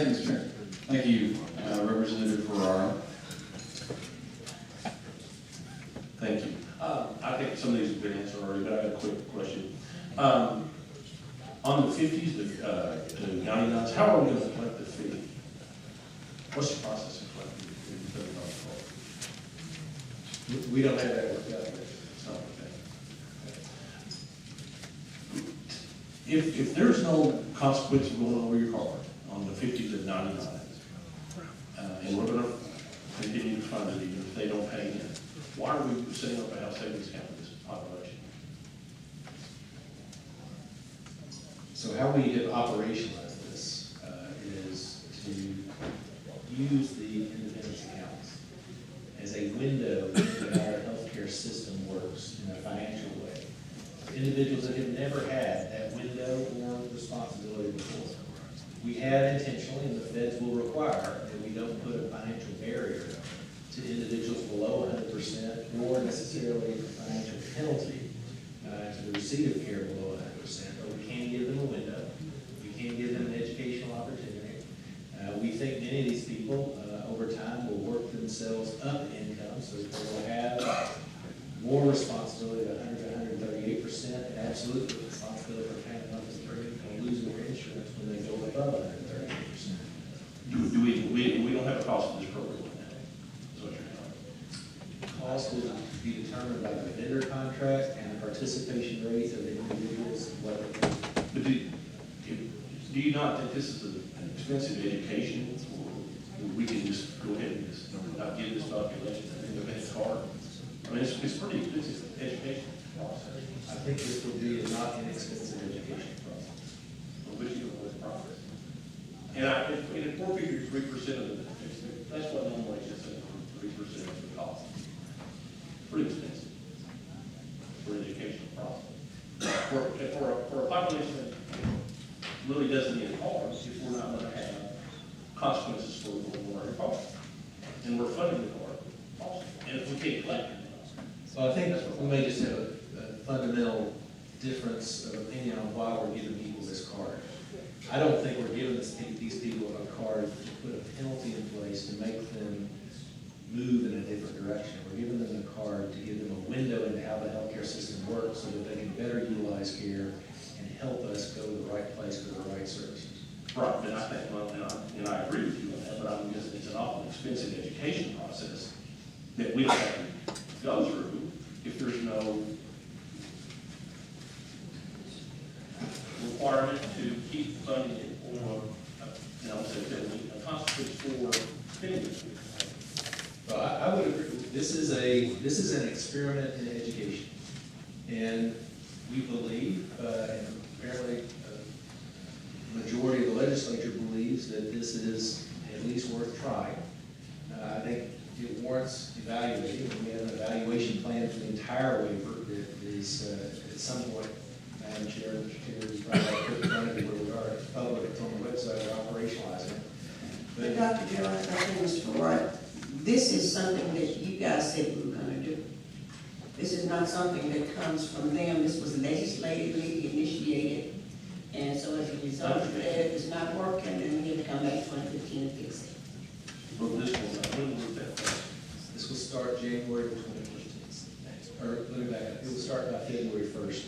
Thank you, Representative Ferrara. Thank you. I think some of these have been answered already, but I have a quick question. On the 50s to 99s, how are we going to collect the fee? What's the process of collecting the fee? We don't have that worked out yet. It's not okay. If there's no consequence of going over your card on the 50s and 99s, and we're going to continue to fund it even if they don't pay in, why are we setting up a house savings account for this population? So how we have operationalized this is to use the independence accounts as a window into how our healthcare system works in a financial way. Individuals that have never had that window or responsibility before. We have intentionally, and the feds will require, that we don't put a financial barrier to individuals below 100% or necessarily a financial penalty to the receipt of care below 100%, but we can give them a window. We can give them an educational opportunity. We think many of these people over time will work themselves up in income so that they will have more responsibility at 100 to 138%, and absolutely responsibility for paying a monthly premium and losing their insurance when they go above 138%. We don't have a cost of this program now, is what you're telling me. Cost will be determined by the vendor contract and the participation rate of the individuals. But do you not think this is an expensive education, or we can just go ahead and just not give this population an independent card? I mean, it's pretty expensive education process. I think this will be a not inexpensive education process. Which you with progress. And if we're figuring 3% of the, that's what minimum wage is, 3% of the cost. Pretty expensive for an educational process. For a population that really doesn't need a car, if we're not going to have consequences for going over our car. And we're funding the car also. And if we can't collect it. So I think we may just have a fundamental difference of opinion on why we're giving people this card. I don't think we're giving these people a card to put a penalty in place to make them move in a different direction. We're giving them a card to give them a window into how the healthcare system works so that they can better utilize care and help us go to the right place for the right services. Right, and I think, well, and I agree with you on that, but I'm just, it's an awful expensive education process that we don't have to go through if there's no requirement to keep funding it or, a consequence for spending it. Well, I would agree. This is an experiment in education, and we believe, and apparently the majority of the legislature believes that this is at least worth trying. I think it warrants evaluating, and we have an evaluation plan for the entire waiver that is at some point, Madam Chair, Mr. Chair, we probably put in front of you where we are. It's public, it's on the website, we're operationalizing it. But Dr. Joe, I think Mr. Wright, this is something that you guys said we were gonna do. This is not something that comes from them. This was legislatively initiated. And so as a result of that, if it's not working, then we have to come back 2015 and fix it. Well, this one, This will start January 2015. Or let me back up. It will start by February 1st,